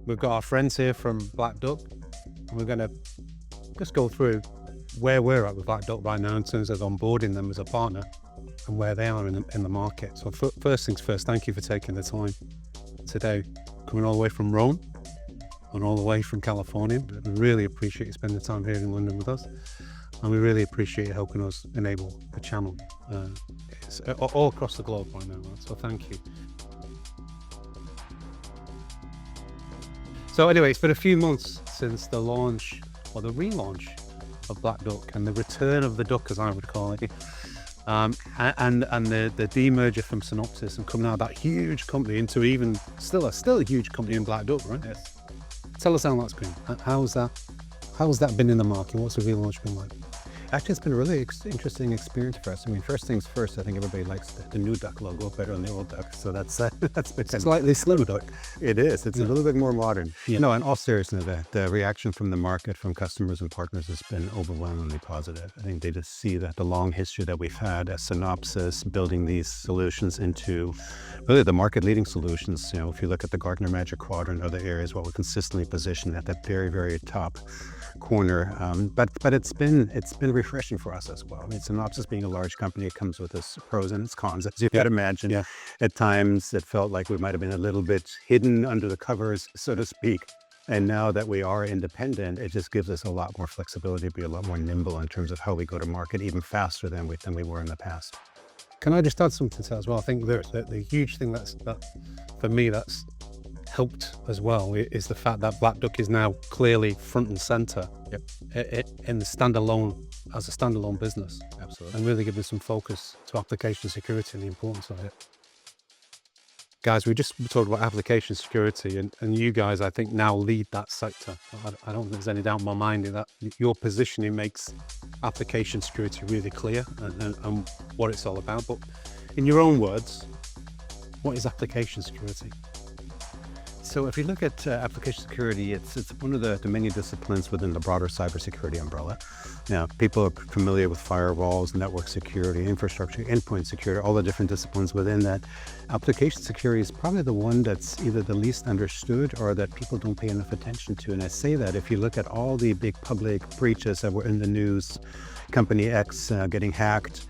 We've got our friends here from Black Duck, and we're going to just go through where we're at with Black Duck right now in terms of onboarding them as a partner and where they are in the market. So first things first, thank you for taking the time today, coming all the way from Rome and all the way from California. We really appreciate you spending the time here in London with us, and we really appreciate you helping us enable the channel. It's all across the globe right now, so thank you. So anyway, it's been a few months since the launch, or the relaunch, of Black Duck and the return of the duck, as I would call it, and the demerger from Synopsys and coming out of that huge company into even still a huge company in Black Duck, right? Yes. Tell us how that's been. How's that been in the market? What's the relaunch been like? Actually, it's been a really interesting experience for us. I mean, first things first, I think everybody likes the new duck logo better than the old duck. So that's been Slightly slim duck. It is. It's a little bit more modern. Yeah. No, in all seriousness, the reaction from the market, from customers and partners has been overwhelmingly positive. I think they just see that the long history that we've had as Synopsys building these solutions into really the market leading solutions. You know, if you look at the Gartner Magic Quadrant, other areas where we're consistently positioned at that very, very top corner, but it's been refreshing for us as well. I mean, Synopsys being a large company, it comes with its pros and its cons, as you can imagine. Yeah. At times, it felt like we might have been a little bit hidden under the covers, so to speak. And now that we are independent, it just gives us a lot more flexibility to be a lot more nimble in terms of how we go to market, even faster than we were in the past. Can I just add something to that as well? I think the huge thing that for me that's helped as well is the fact that Black Duck is now clearly front and center in the as a standalone business. Absolutely. And really giving some focus to application security and the importance of it. Guys, we just talked about application security, and you guys, I think, now lead that sector. I don't think there's any doubt in my mind that your positioning makes application security really clear and what it's all about. But in your own words, what is application security? So if you look at application security, it's one of the many disciplines within the broader cybersecurity umbrella. Now, people are familiar with firewalls, network security, infrastructure, endpoint security, all the different disciplines within that. Application security is probably the one that's either the least understood or that people don't pay enough attention to. And I say that if you look at all the big public breaches that were in the news, company X getting hacked,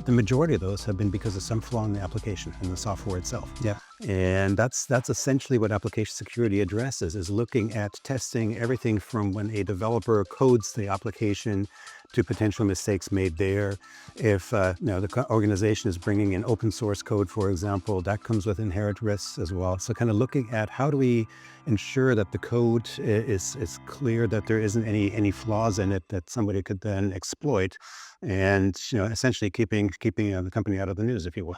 the majority of those have been because of some flaw in the application and the software itself. Yeah. And that's essentially what application security addresses, is looking at testing everything from when a developer codes the application to potential mistakes made there. If the organization is bringing in open source code, for example, that comes with inherent risks as well. So kind of looking at how do we ensure that the code is clear, that there isn't any flaws in it that somebody could then exploit, and essentially keeping the company out of the news, if you will.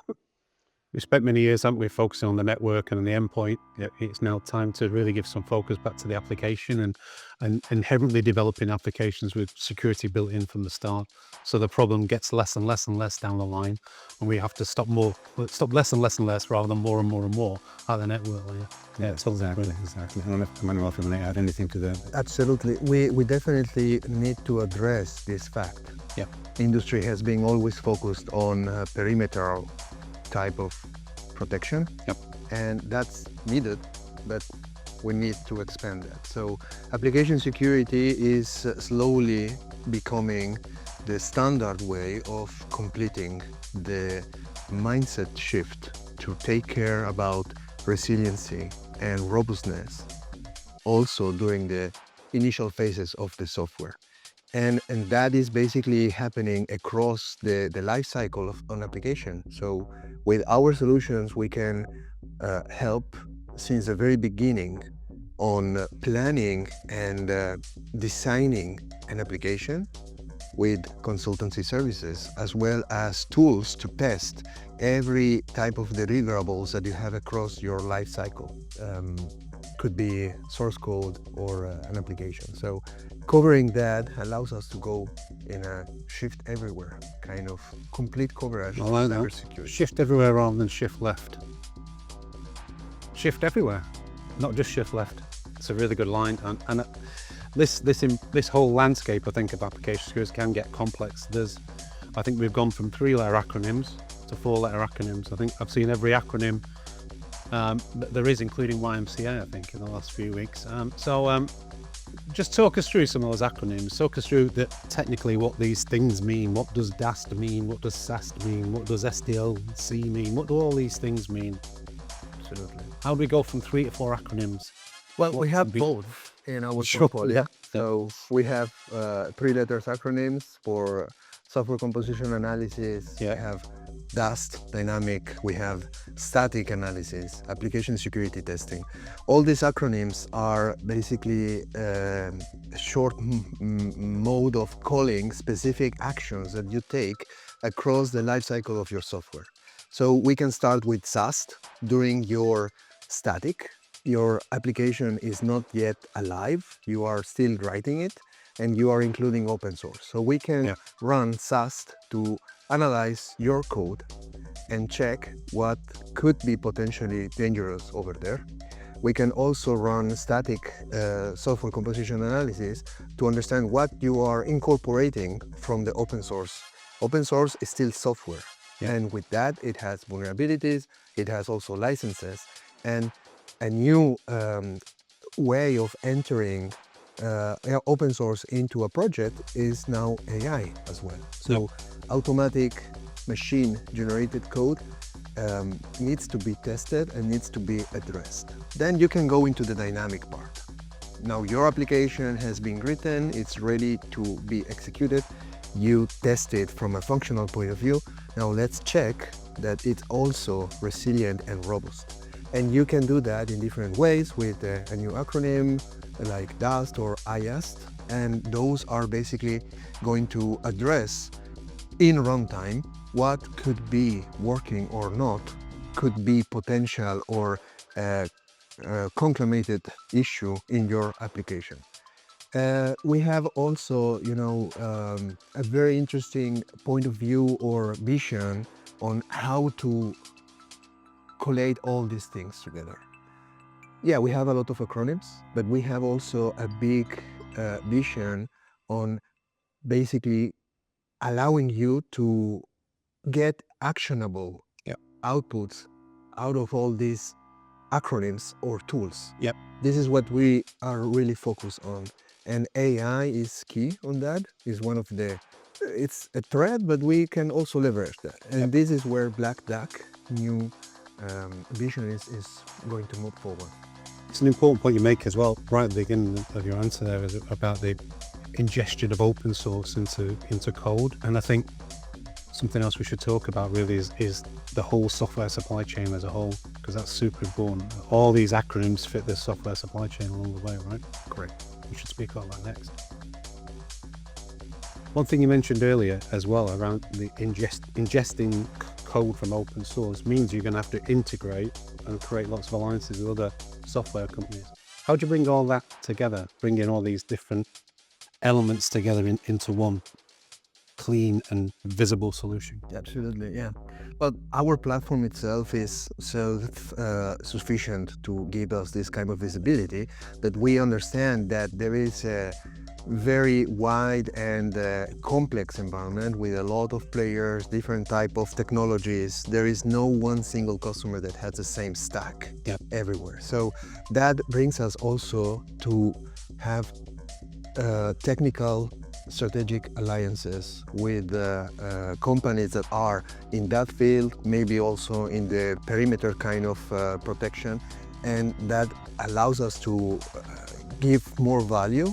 We spent many years, haven't we, focusing on the network and the endpoint. It's now time to really give some focus back to the application and inherently developing applications with security built in from the start. So the problem gets less and less and less down the line, and we have to stop less and less and less rather than more and more and more at the network layer. Yeah, exactly. I don't know if Manuel, if you want to add anything to that. Absolutely. We definitely need to address this fact. Yeah. Industry has been always focused on perimeter type of protection. Yep. And that's needed, but we need to expand that. So application security is slowly becoming the standard way of completing the mindset shift to take care about resiliency and robustness also during the initial phases of the software. And that is basically happening across the life cycle of an application. So with our solutions, we can help since the very beginning on planning and designing an application with consultancy services, as well as tools to test every type of deliverables that you have across your life cycle. Could be source code or an application. So covering that allows us to go in a shift everywhere, kind of complete coverage of cybersecurity. Shift everywhere rather than shift left. Shift everywhere, not just shift left. It's a really good line. And this whole landscape, I think, of application security can get complex. I think we've gone from 3-letter acronyms to 4-letter acronyms. I think I've seen every acronym There is, including YMCA, I think, in the last few weeks. Just talk us through some of those acronyms. Talk us through technically what these things mean. What does DAST mean? What does SAST mean? What does SDLC mean? What do all these things mean? Absolutely. How do we go from 3 to 4 acronyms? Well, What we have can be- both in our Sure, portfolio. yeah. So we have 3 letters acronyms for software composition analysis. Yeah. We have DAST, dynamic. We have static analysis, application security testing. All these acronyms are basically a short mode of calling specific actions that you take across the life cycle of your software. So we can start with SAST. During your static, your application is not yet alive, you are still writing it, and you are including open source. So we can run SAST to analyze your code and check what could be potentially dangerous over there. We can also run static software composition analysis to understand what you are incorporating from the open source. Open source is still software. Yeah. And with that, it has vulnerabilities, it has also licenses, and a new way of entering open source into a project is now AI as well. So automatic machine generated code needs to be tested and needs to be addressed. Then you can go into the dynamic part. Now your application has been written, it's ready to be executed. You test it from a functional point of view. Now let's check that it's also resilient and robust. And you can do that in different ways with a new acronym like DAST or IAST. And those are basically going to address in runtime what could be working or not, could be potential or conglomerated issue in your application. We have also, a very interesting point of view or vision on how to collate all these things together. Yeah, we have a lot of acronyms, but we have also a big vision on basically allowing you to get actionable outputs out of all these acronyms or tools. Yep. This is what we are really focused on. And AI is key on that. Is one of the, it's a threat, but we can also leverage that. And this is where Black Duck new vision is going to move forward. It's an important point you make as well, right at the beginning of your answer there, is about the ingestion of open source into code. And I think something else we should talk about really is the whole software supply chain as a whole, because that's super important. All these acronyms fit this software supply chain along the way, right? Correct. We should speak about that next. One thing you mentioned earlier as well around the ingesting code from open source means you're going to have to integrate and create lots of alliances with other software companies. How do you bring all that together, bring in all these different elements together into one clean and visible solution? Absolutely, yeah. But our platform itself is sufficient to give us this kind of visibility, but we understand that there is a very wide and complex environment with a lot of players, different type of technologies. There is no one single customer that has the same stack everywhere. So that brings us also to have technical strategic alliances with companies that are in that field, maybe also in the perimeter kind of protection, and that allows us to give more value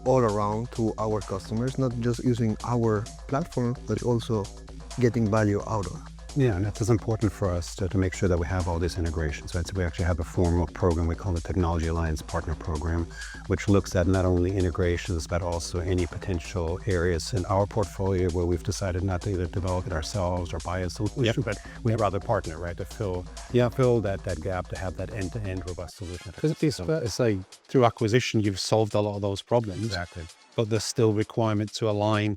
all around to our customers, not just using our platform, but also getting value out of it. Yeah, and that is important for us to make sure that we have all this integration. So we actually have a formal program we call the Technology Alliance Partner Program, which looks at not only integrations, but also any potential areas in our portfolio where we've decided not to either develop it ourselves or buy a solution, but we have rather partner, right, to fill that gap, to have that end-to-end robust solution. Because it's fair to say, through acquisition, you've solved a lot of those problems. Exactly. But there's still requirement to align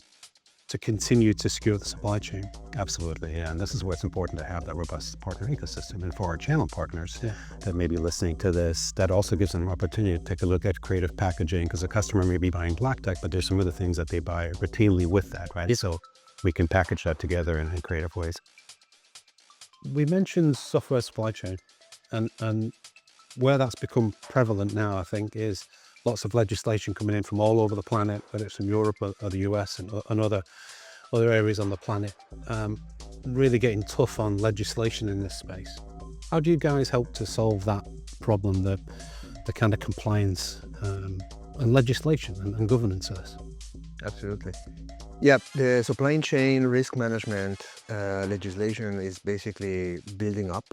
to continue to secure the supply chain. Absolutely, yeah. And this is where it's important to have that robust partner ecosystem. And for our channel partners that may be listening to this, that also gives them an opportunity to take a look at creative packaging, because a customer may be buying Black Duck, but there's some other things that they buy routinely with that, right? Yes. So we can package that together in creative ways. We mentioned software supply chain. And where that's become prevalent now, I think, is lots of legislation coming in from all over the planet, whether it's from Europe or the US and other areas on the planet, really getting tough on legislation in this space. How do you guys help to solve that problem, the kind of compliance and legislation and governance of this? Absolutely. Yeah, the supply chain risk management legislation is basically building up.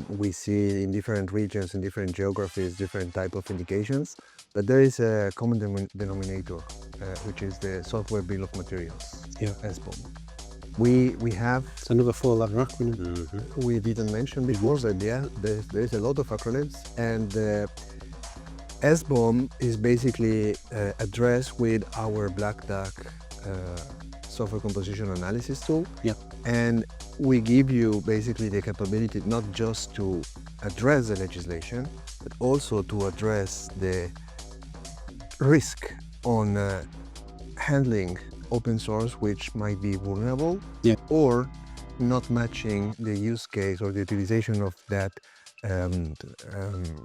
We see in different regions, in different geographies, different type of indications, but there is a common denominator, which is the software bill of materials, Yeah. SBOM. We have, It's another 4-letter acronym. we didn't mention before, but yeah, there's a lot of acronyms, and SBOM is basically addressed with our Black Duck software composition analysis tool. Yeah. And we give you basically the capability not just to address the legislation, but also to address the risk on handling open source, which might be vulnerable, Yeah. or not matching the use case or the utilization of that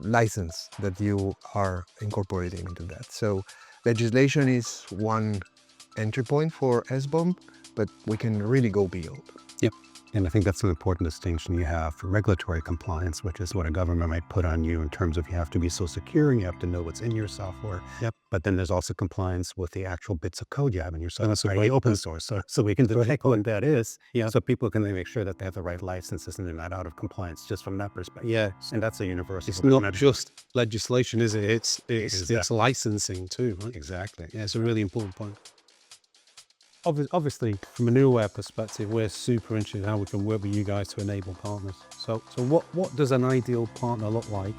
license that you are incorporating into that. So legislation is one entry point for SBOM, but we can really go beyond. And I think that's an important distinction. You have regulatory compliance, which is what a government might put on you in terms of you have to be so secure and you have to know what's in your software. Yep. But then there's also compliance with the actual bits of code you have in your software. that's a i.e. great open point. source. So we can detect what that is. Yeah. So people can then make sure that they have the right licenses and they're not out of compliance just from that perspective. Yeah. And that's a universal. It's not just legislation, is it? It's Exactly. licensing too, right? Exactly. Yeah, it's a really important point. Obviously, from a Nuaware perspective, we're super interested in how we can work with you guys to enable partners. So what does an ideal partner look like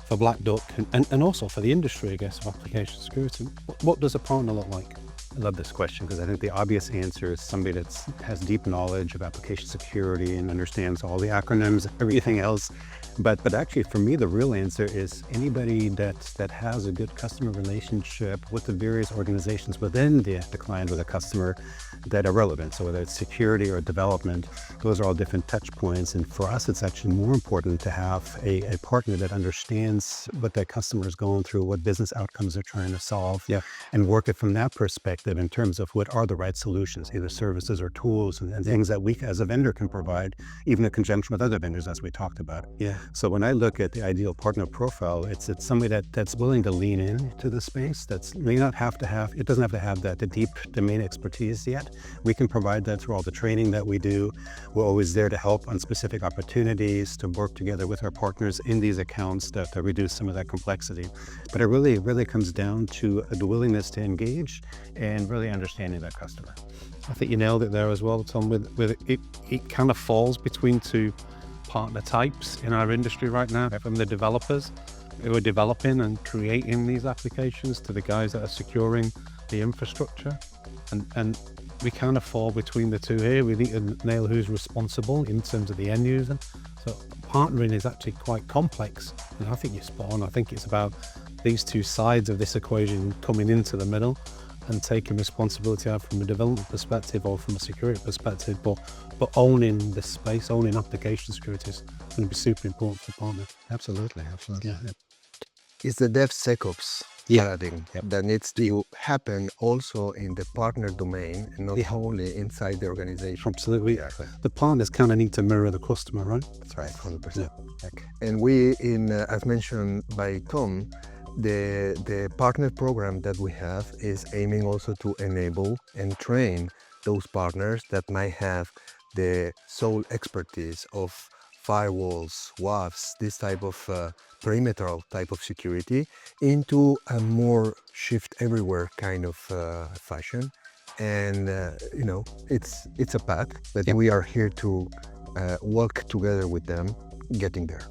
for Black Duck and also for the industry, I guess, of application security? What does a partner look like? I love this question because I think the obvious answer is somebody that has deep knowledge of application security and understands all the acronyms, everything else. But actually, for me, the real answer is anybody that has a good customer relationship with the various organizations within the client or the customer that are relevant. So whether it's security or development, those are all different touch points. And for us, it's actually more important to have a partner that understands what that customer is going through, what business outcomes they're trying to solve, and work it from that perspective in terms of what are the right solutions, either services or tools and things that we as a vendor can provide, even in conjunction with other vendors, as we talked about. Yeah. So when I look at the ideal partner profile, it's somebody that's willing to lean into the space. That's may not have to have, it doesn't have to have the deep domain expertise yet. We can provide that through all the training that we do. We're always there to help on specific opportunities, to work together with our partners in these accounts to reduce some of that complexity. But it really comes down to the willingness to engage and really understanding that customer. I think you nailed it there as well, Tom, with it kind of falls between two partner types in our industry right now, from the developers who are developing and creating these applications to the guys that are securing the infrastructure. And we kind of fall between the two here. We need to nail who's responsible in terms of the end user. So partnering is actually quite complex. And I think you're spot on. I think it's about these two sides of this equation coming into the middle and taking responsibility out from a development perspective or from a security perspective, but owning the space, owning application security is going to be super important for partners. Absolutely. Yeah. It's the DevSecOps paradigm that needs to happen also in the partner domain and not only inside the organization. Absolutely. The partners kind of need to mirror the customer, right? That's right, 100%. And we, as mentioned by Tom, the partner program that we have is aiming also to enable and train those partners that might have the sole expertise of firewalls, WAFs, this type of perimeter type of security into a more shift everywhere kind of fashion. And it's a path, but we are here to work together with them getting there.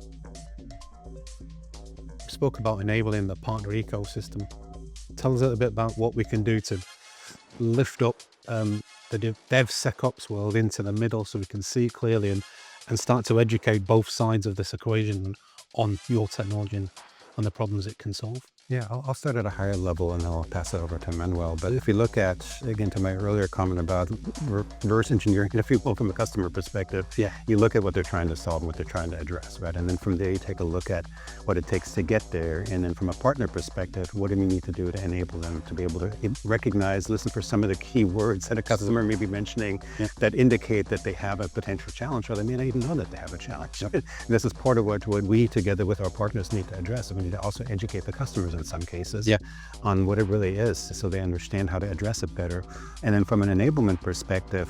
We spoke about enabling the partner ecosystem. Tell us a little bit about what we can do to lift up the DevSecOps world into the middle so we can see clearly and start to educate both sides of this equation on your technology and the problems it can solve. Yeah, I'll start at a higher level and I'll pass it over to Manuel. But if you look at, again, to my earlier comment about reverse engineering, if you will, from a customer perspective, you look at what they're trying to solve and what they're trying to address, right? And then from there, you take a look at what it takes to get there. And then from a partner perspective, what do you need to do to enable them to be able to recognize, listen for some of the key words that a customer may be mentioning that indicate that they have a potential challenge, or they may not even know that they have a challenge. This is part of what we together with our partners need to address. We need to also educate the customers in some cases on what it really is so they understand how to address it better. And then from an enablement perspective,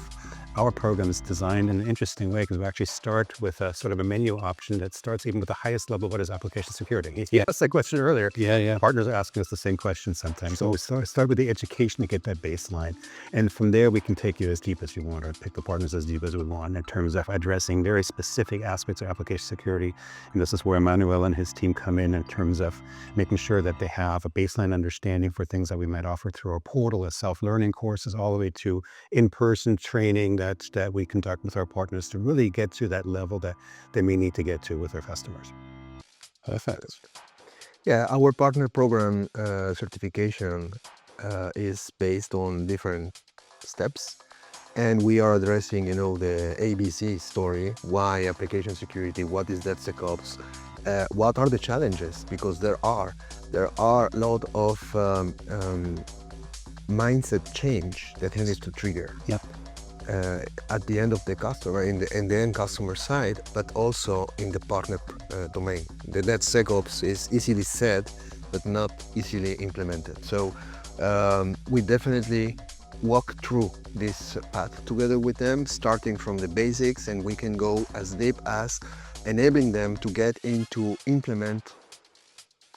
our program is designed in an interesting way because we actually start with a sort of a menu option that starts even with the highest level. What is application security? You asked that question earlier. Partners are asking us the same question sometimes. So we start with the education to get that baseline. And from there, we can take you as deep as you want or pick the partners as deep as we want in terms of addressing very specific aspects of application security. And this is where Emmanuel and his team come in terms of making sure that they have a baseline understanding for things that we might offer through our portal as self-learning courses, all the way to in-person training that we conduct with our partners to really get to that level that they may need to get to with their customers. Perfect. Yeah, our partner program certification is based on different steps, and we are addressing, the ABC story. Why application security? What is DevSecOps? What are the challenges? Because there are a lot of mindset change that needs to trigger. At the end of the customer, in the end customer side, but also in the partner domain. The DevSecOps is easily said, but not easily implemented. So we definitely walk through this path together with them, starting from the basics, and we can go as deep as enabling them to get into implement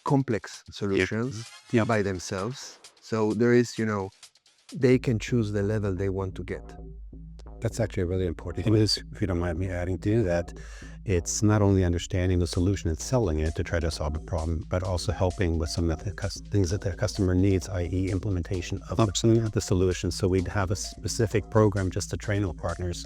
complex solutions by themselves. So there is, they can choose the level they want to get. That's actually really important. It is, if you don't mind me adding to that, it's not only understanding the solution and selling it to try to solve a problem, but also helping with some of the things that the customer needs, i.e. implementation of the solution. So we'd have a specific program just to train our partners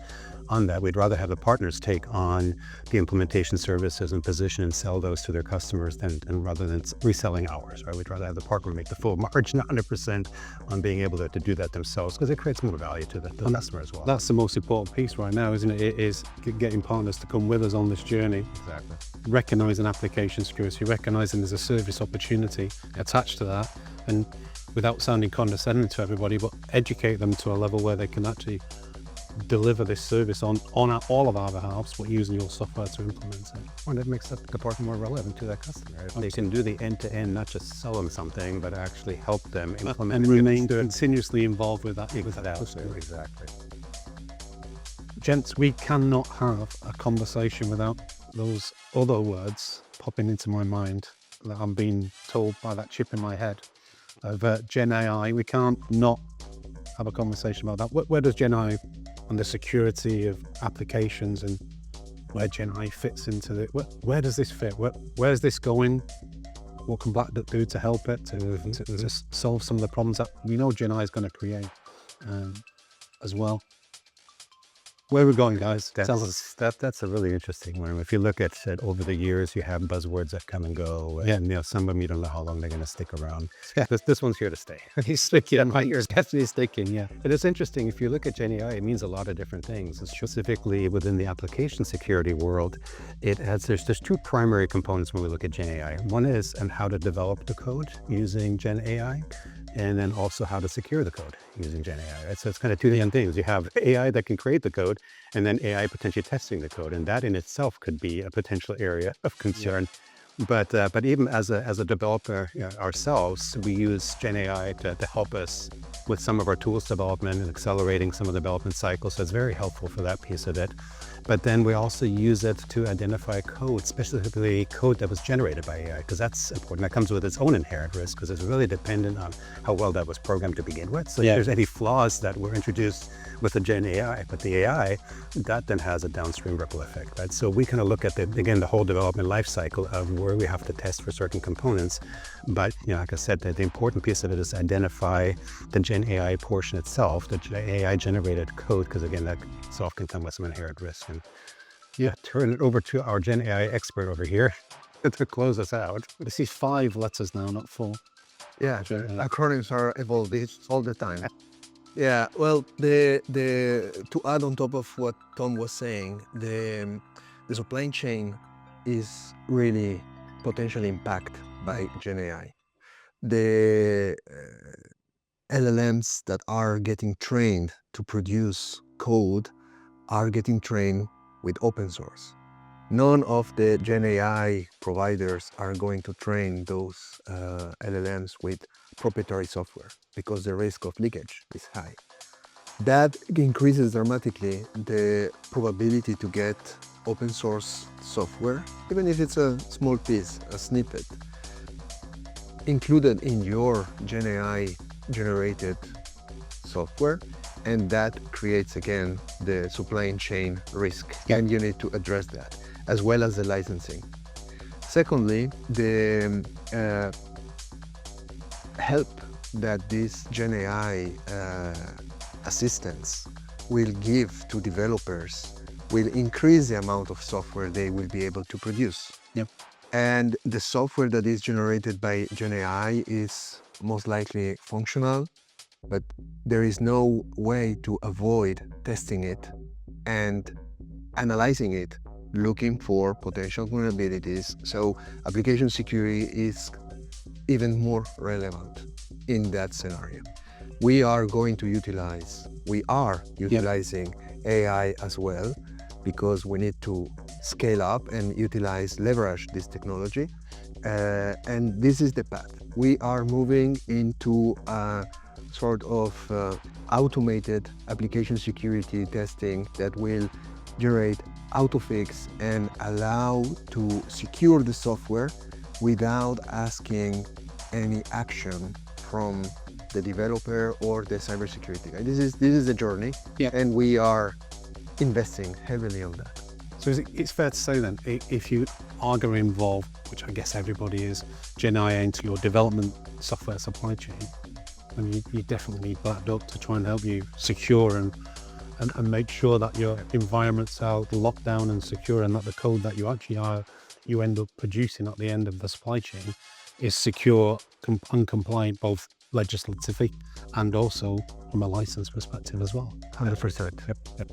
on that. We'd rather have the partners take on the implementation services and position and sell those to their customers rather than reselling ours, right? We'd rather have the partner make the full margin 100% on being able to do that themselves, because it creates more value to the customer as well. That's the most important piece right now, isn't it? It is getting partners to come with us on this journey. Exactly. Recognizing application security, recognizing there's a service opportunity attached to that, and without sounding condescending to everybody, but educate them to a level where they can actually deliver this service on all of our behalves, but using your software to implement it. And it makes the partner more relevant to that customer. If they can do the end-to-end, not just sell them something, but actually help them implement and remain continuously involved with that. Exactly. Gents, we cannot have a conversation without those other words popping into my mind that I'm being told by that chip in my head of Gen AI. We can't not have a conversation about that. Where does Gen AI and the security of applications and where Gen AI fits into it? Where does this fit? Where's this going? What can Black Duck do to help it, to solve some of the problems that we know Gen AI is going to create as well? Where are we going, guys? That's a really interesting one. If you look at it over the years, you have buzzwords that come and go. And some of them you don't know how long they're going to stick around. This one's here to stay. He's sticking. My ears definitely sticking. Yeah. But it's interesting. If you look at Gen AI, it means a lot of different things. Specifically within the application security world, there's two primary components when we look at Gen AI. One is how to develop the code using Gen AI, and then also how to secure the code using Gen AI, right? So it's kind of two different things. You have AI that can create the code, and then AI potentially testing the code. And that in itself could be a potential area of concern. But even as a developer ourselves, we use Gen AI to help us with some of our tools development and accelerating some of the development cycles. So it's very helpful for that piece of it. But then we also use it to identify code, specifically code that was generated by AI, because that's important. That comes with its own inherent risk, because it's really dependent on how well that was programmed to begin with. So if there's any flaws that were introduced with the Gen AI, but the AI, that then has a downstream ripple effect, right? So we kind of look at the whole development life cycle of where we have to test for certain components. But like I said, the important piece of it is identify the Gen AI portion itself, the AI generated code, because again, that itself can come with some inherent risk. And turn it over to our Gen AI expert over here. to close us out. This is 5 letters now, not 4. Yeah, Sure. acronyms are evolving all the time. Yeah, well, the to add on top of what Tom was saying, the supply chain is really potentially impacted by Gen AI. The LLMs that are getting trained to produce code are getting trained with open source. None of the Gen AI providers are going to train those LLMs with proprietary software because the risk of leakage is high. That increases dramatically the probability to get open source software, even if it's a small piece, a snippet, included in your Gen AI generated software, and that creates again the supply chain risk, and you need to address that, as well as the licensing. Secondly, the help that this Gen AI assistance will give to developers will increase the amount of software they will be able to produce. Yep. And the software that is generated by Gen AI is most likely functional, but there is no way to avoid testing it and analyzing it, looking for potential vulnerabilities. So application security is even more relevant in that scenario. We are utilizing AI as well, because we need to scale up and leverage this technology. And this is the path. We are moving into a sort of automated application security testing that will generate autofix and allow to secure the software without asking any action from the developer or the cybersecurity guy. This is the journey, and we are investing heavily on that. So it's fair to say then, if you are going to involve, which I guess everybody is, Gen AI into your development software supply chain, then you definitely need Black Duck to try and help you secure and make sure that your environments are locked down and secure, and that the code that you end up producing at the end of the supply chain is secure and compliant, both legislatively and also from a license perspective as well. 100%. Yep.